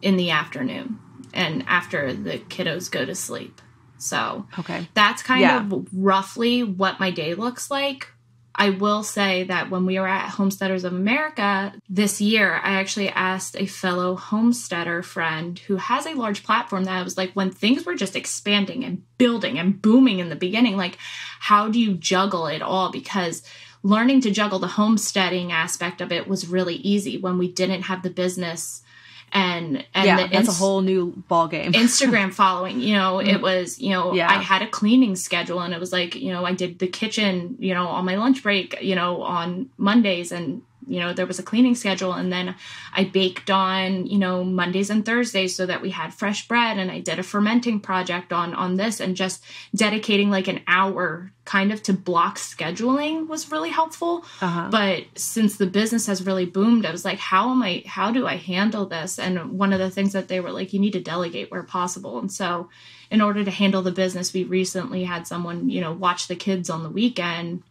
in the afternoon and after the kiddos go to sleep. So that's kind of roughly what my day looks like. I will say that when we were at Homesteaders of America this year, I actually asked a fellow homesteader friend who has a large platform that I was like, when things were just expanding and building and booming in the beginning, like, how do you juggle it all? Because learning to juggle the homesteading aspect of it was really easy when we didn't have the business and that's a whole new ball game. Instagram following, it was, I had a cleaning schedule and it was like, I did the kitchen, on my lunch break, on Mondays and, there was a cleaning schedule. And then I baked on, Mondays and Thursdays so that we had fresh bread. And I did a fermenting project on this and just dedicating like an hour kind of to block scheduling was really helpful. But since the business has really boomed, I was like, how do I handle this? And one of the things that they were like, you need to delegate where possible. And so in order to handle the business, we recently had someone, watch the kids on the weekend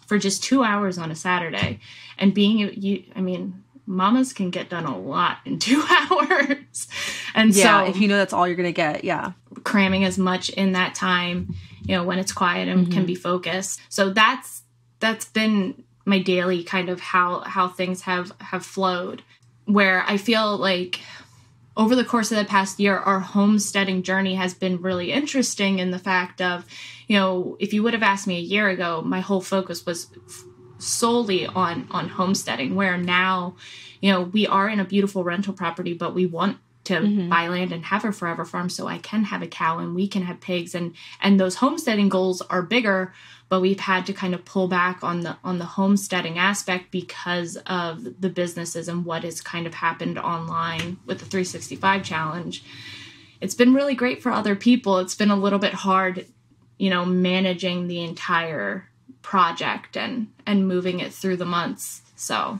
for just 2 hours on a Saturday. And mamas can get done a lot in 2 hours. And so if that's all you're going to get, cramming as much in that time, when it's quiet and can be focused. So that's been my daily kind of how things have flowed, where I feel like over the course of the past year, our homesteading journey has been really interesting in the fact of, if you would have asked me a year ago, my whole focus was solely on homesteading, where now, we are in a beautiful rental property, but we want to buy land and have a forever farm so I can have a cow and we can have pigs and those homesteading goals are bigger, but we've had to kind of pull back on the homesteading aspect because of the businesses and what has kind of happened online with the 365 challenge. It's been really great for other people. It's been a little bit hard, managing the entire project and moving it through the months. So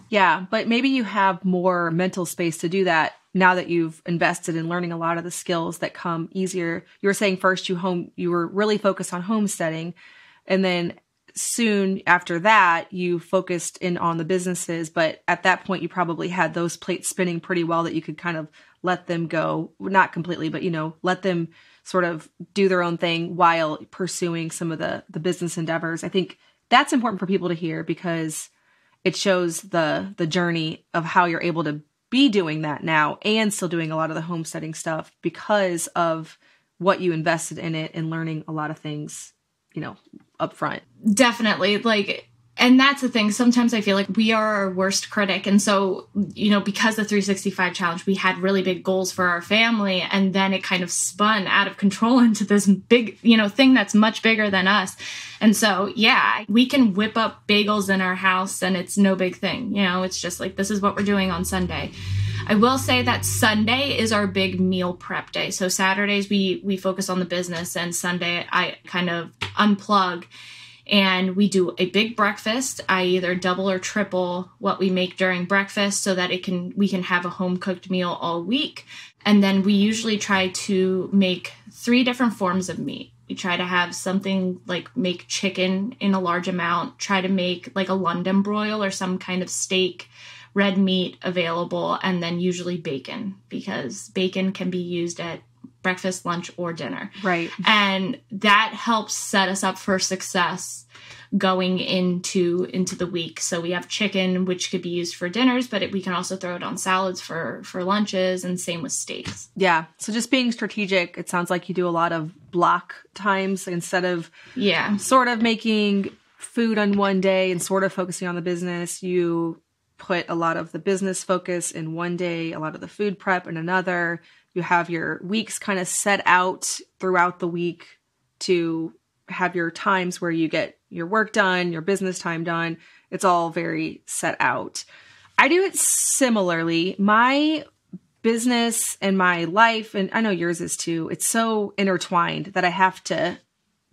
but maybe you have more mental space to do that now that you've invested in learning a lot of the skills that come easier. You were saying first you were really focused on homesteading, and then soon after that you focused in on the businesses. But at that point you probably had those plates spinning pretty well that you could kind of let them go, not completely, but let them sort of do their own thing while pursuing some of the business endeavors. I think that's important for people to hear because it shows the journey of how you're able to be doing that now and still doing a lot of the homesteading stuff because of what you invested in it and learning a lot of things, up front. Definitely. And that's the thing. Sometimes I feel like we are our worst critic. And so, because the 365 challenge, we had really big goals for our family. And then it kind of spun out of control into this big, thing that's much bigger than us. And so, we can whip up bagels in our house and it's no big thing. It's just like, this is what we're doing on Sunday. I will say that Sunday is our big meal prep day. So Saturdays we focus on the business and Sunday I kind of unplug. And we do a big breakfast. I either double or triple what we make during breakfast so that we can have a home cooked meal all week. And then we usually try to make 3 different forms of meat. We try to have something like make chicken in a large amount, try to make like a London broil or some kind of steak, red meat available, and then usually bacon, because bacon can be used at breakfast, lunch, or dinner. Right. And that helps set us up for success going into the week. So we have chicken, which could be used for dinners, but we can also throw it on salads for lunches, and same with steaks. Yeah. So just being strategic, it sounds like you do a lot of block times instead of sort of making food on one day and sort of focusing on the business. You put a lot of the business focus in one day, a lot of the food prep in another. You have your weeks kind of set out throughout the week to have your times where you get your work done, your business time done. It's all very set out. I do it similarly. My business and my life, and I know yours is too, it's so intertwined that I have to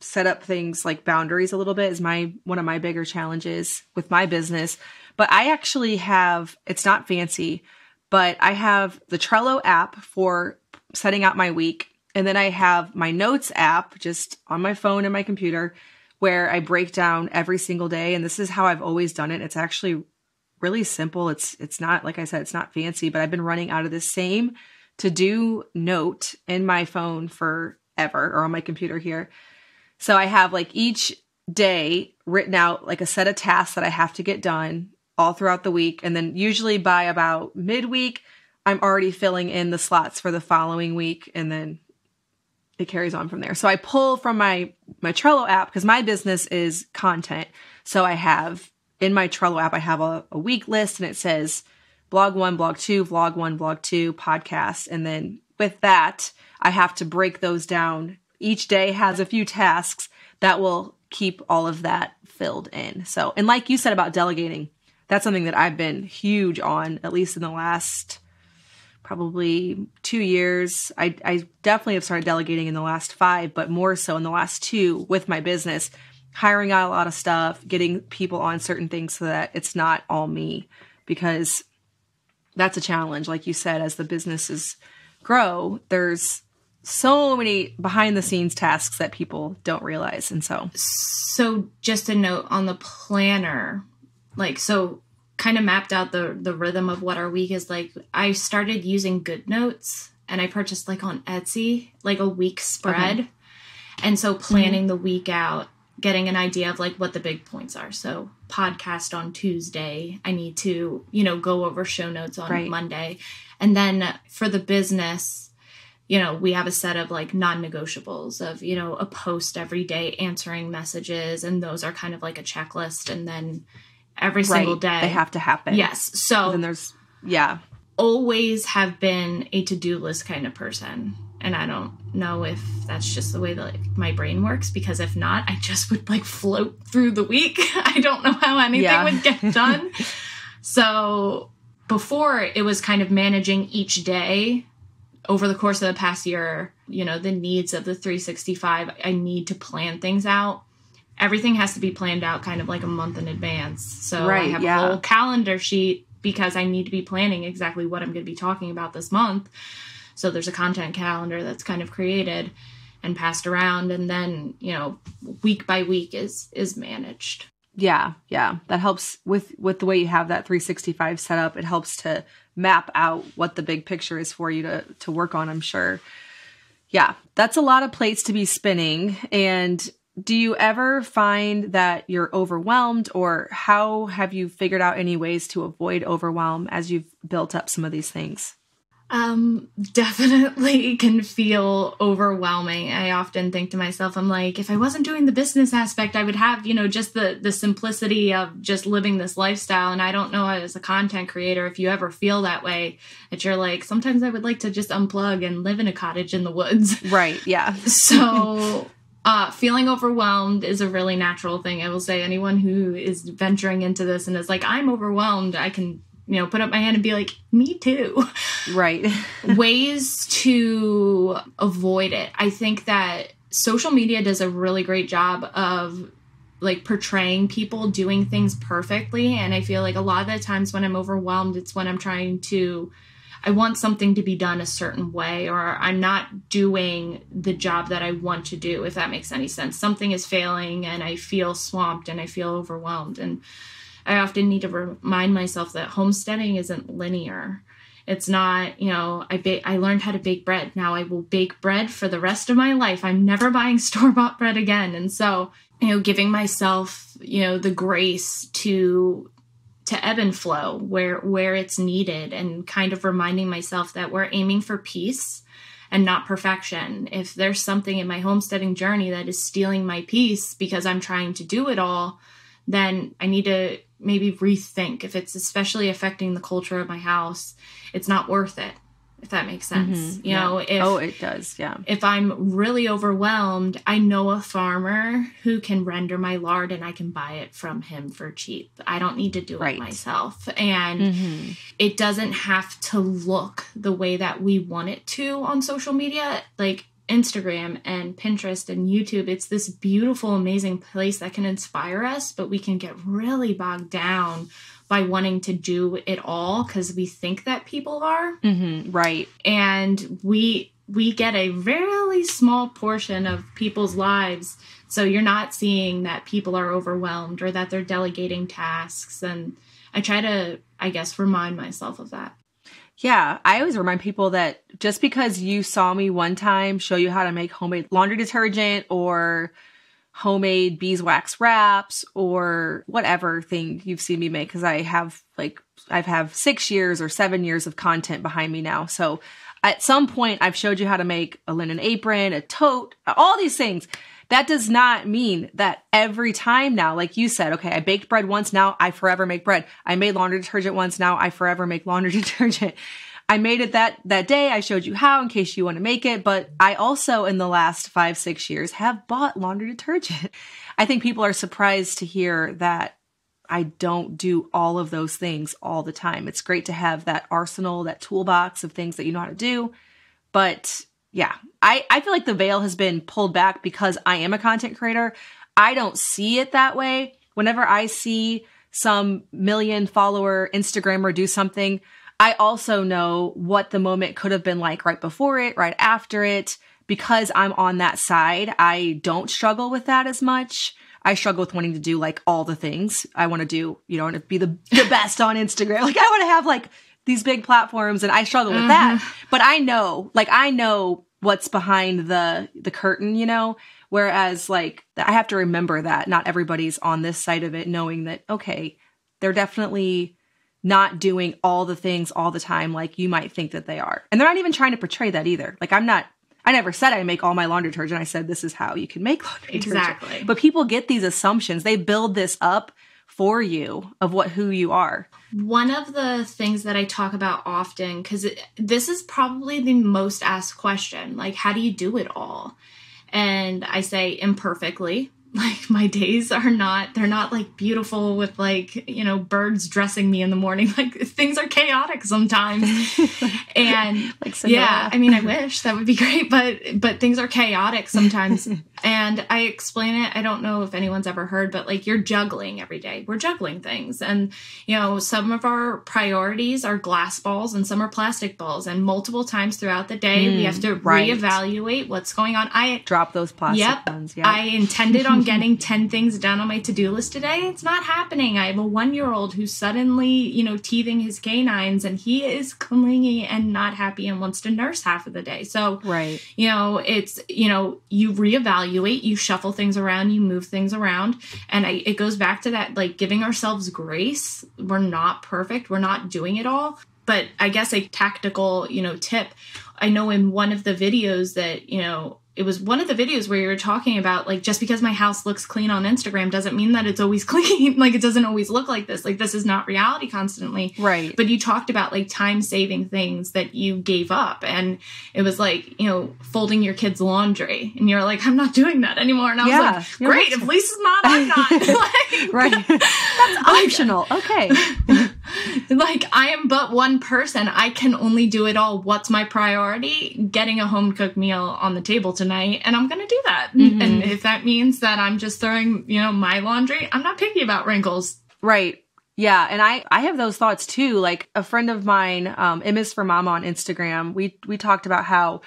set up things like boundaries a little bit is one of my bigger challenges with my business. But I actually have, it's not fancy, but I have the Trello app for setting out my week. And then I have my notes app just on my phone and my computer where I break down every single day. And this is how I've always done it. It's actually really simple. It's not, like I said, it's not fancy, but I've been running out of this same to-do note in my phone forever, or on my computer here. So I have like each day written out like a set of tasks that I have to get done all throughout the week. And then usually by about midweek, I'm already filling in the slots for the following week. And then it carries on from there. So I pull from my Trello app because my business is content. So I have in my Trello app, I have a week list, and it says blog 1, blog 2, vlog 1, vlog 2, podcast. And then with that, I have to break those down. Each day has a few tasks that will keep all of that filled in. So, and like you said about delegating, that's something that I've been huge on, at least in the last probably 2 years. I definitely have started delegating in the last 5, but more so in the last 2 with my business, hiring out a lot of stuff, getting people on certain things so that it's not all me, because that's a challenge. Like you said, as the businesses grow, there's so many behind the scenes tasks that people don't realize. And so just a note on the planner, kind of mapped out the rhythm of what our week is like. I started using GoodNotes, and I purchased on Etsy, a week spread. Okay. And so planning the week out, getting an idea of what the big points are. So podcast on Tuesday, I need to, go over show notes on Monday. And then for the business, we have a set of non-negotiables of, a post every day, answering messages. And those are kind of like a checklist. And then every single day, they have to happen. Yes. So then there's, always have been a to-do list kind of person. And I don't know if that's just the way that my brain works, because if not, I just would float through the week. I don't know how anything would get done. So before, it was kind of managing each day. Over the course of the past year, the needs of the 365, I need to plan things out. Everything has to be planned out kind of a month in advance. So I have a whole calendar sheet because I need to be planning exactly what I'm going to be talking about this month. So there's a content calendar that's kind of created and passed around. And then, week by week is managed. Yeah. That helps with the way you have that 365 set up. It helps to map out what the big picture is for you to work on, I'm sure. Yeah, that's a lot of plates to be spinning. And do you ever find that you're overwhelmed, or how have you figured out any ways to avoid overwhelm as you've built up some of these things? Definitely can feel overwhelming. I often think to myself, I'm like, if I wasn't doing the business aspect, I would have, just the simplicity of just living this lifestyle. And I don't know, as a content creator, if you ever feel that way, that you're like, sometimes I would like to just unplug and live in a cottage in the woods. Right. Yeah. So feeling overwhelmed is a really natural thing. I will say anyone who is venturing into this and is like, I'm overwhelmed, I can put up my hand and be like, me too. Right. Ways to avoid it. I think that social media does a really great job of portraying people doing things perfectly. And I feel like a lot of the times when I'm overwhelmed, it's when I want something to be done a certain way, or I'm not doing the job that I want to do, if that makes any sense. Something is failing and I feel swamped and I feel overwhelmed. And I often need to remind myself that homesteading isn't linear. It's not, I learned how to bake bread. Now I will bake bread for the rest of my life. I'm never buying store-bought bread again. And so, giving myself, the grace to ebb and flow where it's needed, and kind of reminding myself that we're aiming for peace and not perfection. If there's something in my homesteading journey that is stealing my peace because I'm trying to do it all, then I need to maybe rethink. If it's especially affecting the culture of my house, it's not worth it, if that makes sense. It does. Yeah. If I'm really overwhelmed, I know a farmer who can render my lard and I can buy it from him for cheap. I don't need to do it myself. And it doesn't have to look the way that we want it to on social media. Like Instagram and Pinterest and YouTube, it's this beautiful, amazing place that can inspire us, but we can get really bogged down by wanting to do it all because we think that people are. Right. And we get a really small portion of people's lives. So you're not seeing that people are overwhelmed or that they're delegating tasks. And I try to, I guess, remind myself of that. Yeah, I always remind people that just because you saw me one time show you how to make homemade laundry detergent or homemade beeswax wraps or whatever thing you've seen me make, because I have 6 years or 7 years of content behind me now. So at some point I've showed you how to make a linen apron, a tote, all these things. That does not mean that every time now, like you said, okay, I baked bread once, now I forever make bread. I made laundry detergent once, now I forever make laundry detergent. I made it that day. I showed you how in case you want to make it. But I also, in the last 5-6 years, have bought laundry detergent. I think people are surprised to hear that I don't do all of those things all the time. It's great to have that arsenal, that toolbox of things that you know how to do. But yeah, I feel like the veil has been pulled back because I am a content creator. I don't see it that way. Whenever I see some million follower Instagrammer do something, I also know what the moment could have been like right before it, right after it. Because I'm on that side, I don't struggle with that as much. I struggle with wanting to do like all the things I want to do, want to be the best on Instagram. Like I want to have like these big platforms, and I struggle with that. But I know what's behind the curtain, whereas like I have to remember that not everybody's on this side of it, knowing that, okay, they're definitely not doing all the things all the time like you might think that they are. And they're not even trying to portray that either. Like I never said I make all my laundry detergent. I said this is how you can make laundry detergent. Exactly. But people get these assumptions. They build this up for you of who you are. One of the things that I talk about often, because this is probably the most asked question, like how do you do it all? And I say imperfectly. Like my days they're not like beautiful with like, birds dressing me in the morning. Like things are chaotic sometimes. And like yeah, I mean, I wish that would be great, but things are chaotic sometimes. And I explain it. I don't know if anyone's ever heard, but like you're juggling every day. We're juggling things. And, some of our priorities are glass balls and some are plastic balls. And multiple times throughout the day, we have to reevaluate what's going on. I drop those plastic ones. Yep. I intended on getting 10 things done on my to-do list today. It's not happening. I have a 1-year-old who's suddenly, teething his canines, and he is clingy and not happy and wants to nurse half of the day. So, it's, you reevaluate, you shuffle things around, you move things around. And it goes back to that, like giving ourselves grace. We're not perfect. We're not doing it all. But I guess a tactical, tip, I know in one of the videos that, it was one of the videos where you were talking about, like, just because my house looks clean on Instagram doesn't mean that it's always clean. Like, it doesn't always look like this. Like, this is not reality constantly. Right. But you talked about, like, time-saving things that you gave up. And it was like, folding your kids' laundry. And you're like, I'm not doing that anymore. And I was like, great. If Lisa's not, I'm not. Like, right. That's optional. Okay. Like, I am but one person. I can only do it all. What's my priority? Getting a home-cooked meal on the table tonight, and I'm going to do that. And if that means that I'm just throwing, my laundry, I'm not picky about wrinkles. Right. Yeah. And I have those thoughts too. Like a friend of mine, M is for Mama on Instagram, we talked about how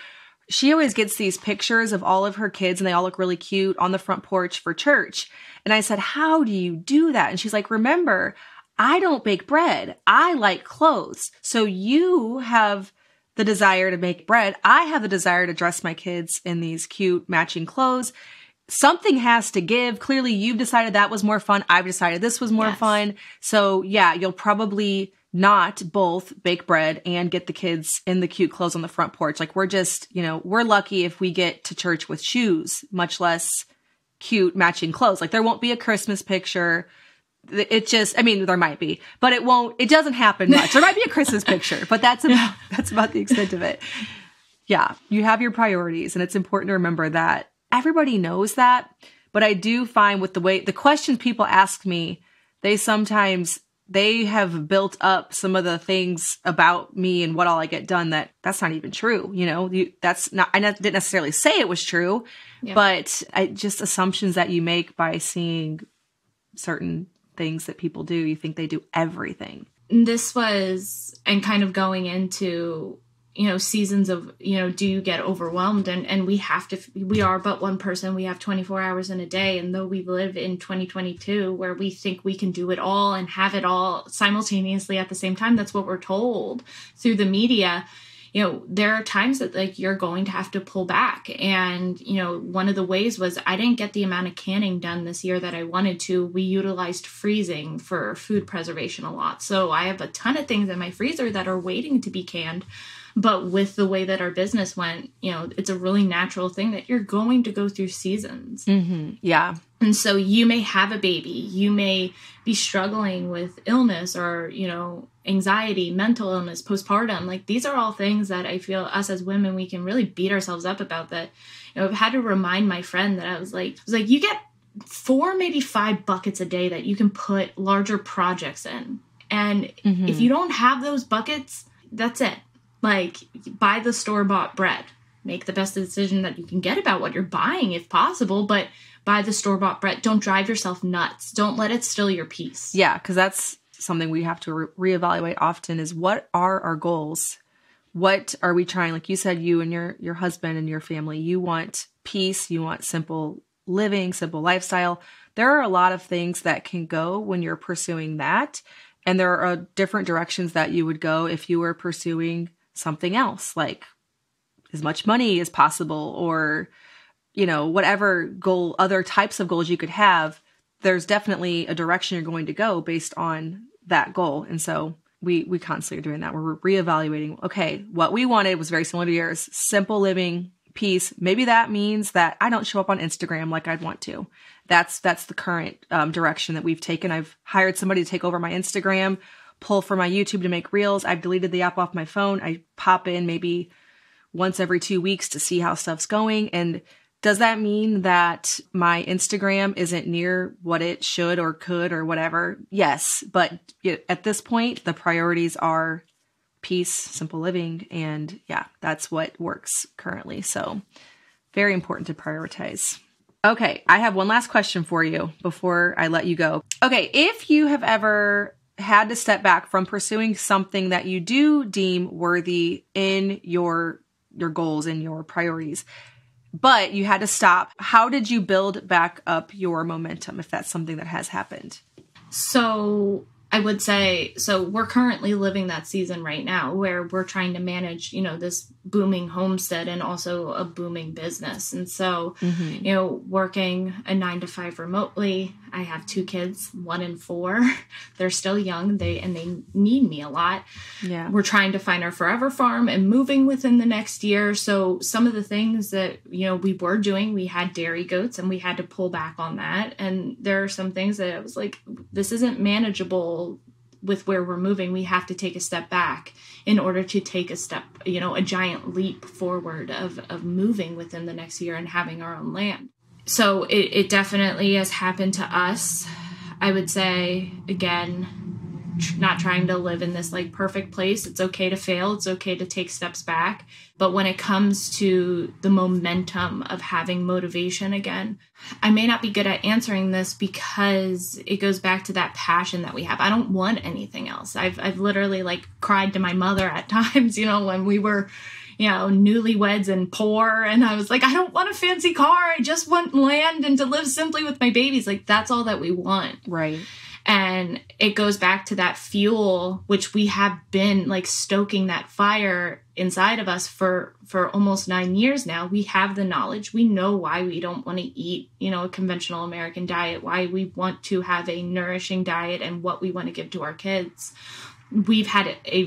she always gets these pictures of all of her kids and they all look really cute on the front porch for church. And I said, how do you do that? And she's like, remember, I don't bake bread. I like clothes. So you have the desire to make bread. I have the desire to dress my kids in these cute matching clothes. Something has to give. Clearly, you've decided that was more fun. I've decided this was more fun. So yeah, you'll probably not both bake bread and get the kids in the cute clothes on the front porch. Like we're just, we're lucky if we get to church with shoes, much less cute matching clothes. Like there won't be a Christmas picture. It just, there might be, but it doesn't happen much. There might be a Christmas picture, but that's about the extent of it. Yeah. You have your priorities, and it's important to remember that everybody knows that. But I do find with the questions people ask me, they have built up some of the things about me and what all I get done that's not even true. I didn't necessarily say it was true, but just assumptions that you make by seeing certain things that people do. You think they do everything. This was, and kind of going into, seasons of, do you get overwhelmed? And we are but one person. We have 24 hours in a day. And though we live in 2022 where we think we can do it all and have it all simultaneously at the same time, that's what we're told through the media. There are times that you're going to have to pull back. And, one of the ways was I didn't get the amount of canning done this year that I wanted to. We utilized freezing for food preservation a lot. So I have a ton of things in my freezer that are waiting to be canned. But with the way that our business went, it's a really natural thing that you're going to go through seasons. Mm-hmm. Yeah. And so you may have a baby, you may be struggling with illness or, anxiety, mental illness, postpartum. Like these are all things that I feel us as women, we can really beat ourselves up about that. I've had to remind my friend that I was like, you get 4, maybe 5 buckets a day that you can put larger projects in. And if you don't have those buckets, that's it. Like buy the store-bought bread, make the best decision that you can get about what you're buying if possible, but buy the store-bought bread. Don't drive yourself nuts. Don't let it steal your peace. Yeah, because that's something we have to reevaluate often is what are our goals? What are we trying? Like you said, you and your husband and your family, you want peace, you want simple living, simple lifestyle. There are a lot of things that can go when you're pursuing that. And there are different directions that you would go if you were pursuing something else, like as much money as possible or, whatever goal, other types of goals you could have. There's definitely a direction you're going to go based on that goal. And so we constantly are doing that. We're reevaluating, okay, what we wanted was very similar to yours, simple living, peace. Maybe that means that I don't show up on Instagram like I'd want to. That's the current direction that we've taken. I've hired somebody to take over my Instagram, pull for my YouTube to make reels. I've deleted the app off my phone. I pop in maybe once every 2 weeks to see how stuff's going. And does that mean that my Instagram isn't near what it should or could or whatever? Yes. But at this point, the priorities are peace, simple living. And yeah, that's what works currently. So very important to prioritize. Okay. I have one last question for you before I let you go. Okay. If you have ever had to step back from pursuing something that you do deem worthy in your goals and your priorities, but you had to stop, how did you build back up your momentum if that's something that has happened? So I would say, we're currently living that season right now where we're trying to manage, this booming homestead and also a booming business. And so, working a 9-to-5 remotely, I have 2 kids, 1 and 4. They're still young. They need me a lot. Yeah. We're trying to find our forever farm and moving within the next year. So some of the things that, we were doing, we had dairy goats and we had to pull back on that. And there are some things that I was like, this isn't manageable with where we're moving. We have to take a step back in order to take a step, a giant leap forward of moving within the next year and having our own land. So it definitely has happened to us. I would say, again, not trying to live in this perfect place. It's okay to fail. It's okay to take steps back. But when it comes to the momentum of having motivation again, I may not be good at answering this because it goes back to that passion that we have. I don't want anything else. I've literally cried to my mother at times, when we were, newlyweds and poor. And I was like, I don't want a fancy car. I just want land and to live simply with my babies. That's all that we want. Right. And it goes back to that fuel, which we have been like stoking that fire inside of us for almost 9 years now. We have the knowledge. We know why we don't want to eat, a conventional American diet, why we want to have a nourishing diet and what we want to give to our kids. We've had a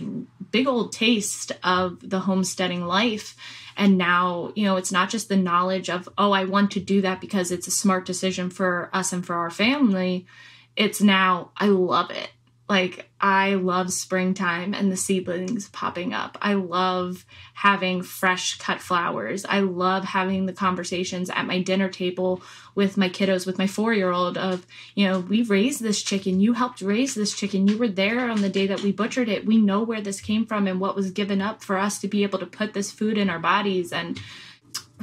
big old taste of the homesteading life. And now, it's not just the knowledge of, oh, I want to do that because it's a smart decision for us and for our family. It's now, I love it. Like, I love springtime and the seedlings popping up. I love having fresh cut flowers. I love having the conversations at my dinner table with my kiddos, with my 4-year-old of, we raised this chicken. You helped raise this chicken. You were there on the day that we butchered it. We know where this came from and what was given up for us to be able to put this food in our bodies. And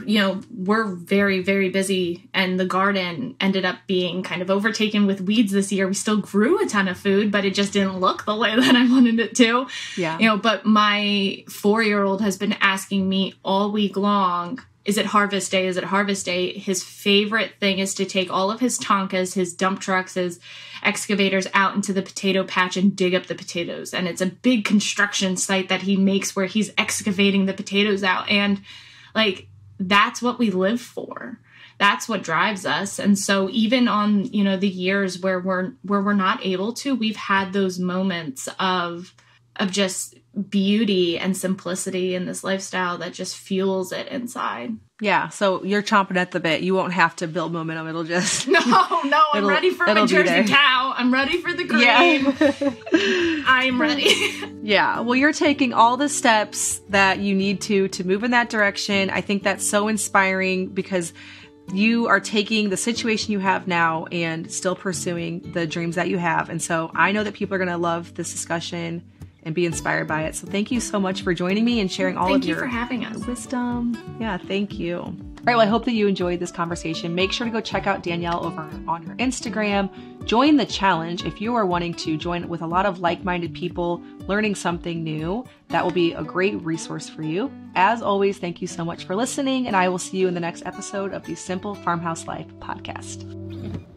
we're very, very busy, and the garden ended up being kind of overtaken with weeds this year. We still grew a ton of food, but it just didn't look the way that I wanted it to. Yeah. But my 4-year-old has been asking me all week long, is it harvest day? Is it harvest day? His favorite thing is to take all of his Tonkas, his dump trucks, his excavators out into the potato patch and dig up the potatoes. And it's a big construction site that he makes where he's excavating the potatoes out. And that's what we live for. That's what drives us. And so even on, the years where we're not able to, we've had those moments of just beauty and simplicity in this lifestyle that just fuels it inside. Yeah. So you're chomping at the bit. You won't have to build momentum. It'll just... No, I'm ready for my Jersey cow. I'm ready for the grain. Yeah. I'm ready. Yeah. Well, you're taking all the steps that you need to move in that direction. I think that's so inspiring because you are taking the situation you have now and still pursuing the dreams that you have. And so I know that people are going to love this discussion and be inspired by it. So thank you so much for joining me and sharing all of your for having us. Wisdom. Yeah, thank you. All right, well, I hope that you enjoyed this conversation. Make sure to go check out Danielle over on her Instagram. Join the challenge if you are wanting to join with a lot of like-minded people learning something new. That will be a great resource for you. As always, thank you so much for listening, and I will see you in the next episode of the Simple Farmhouse Life podcast.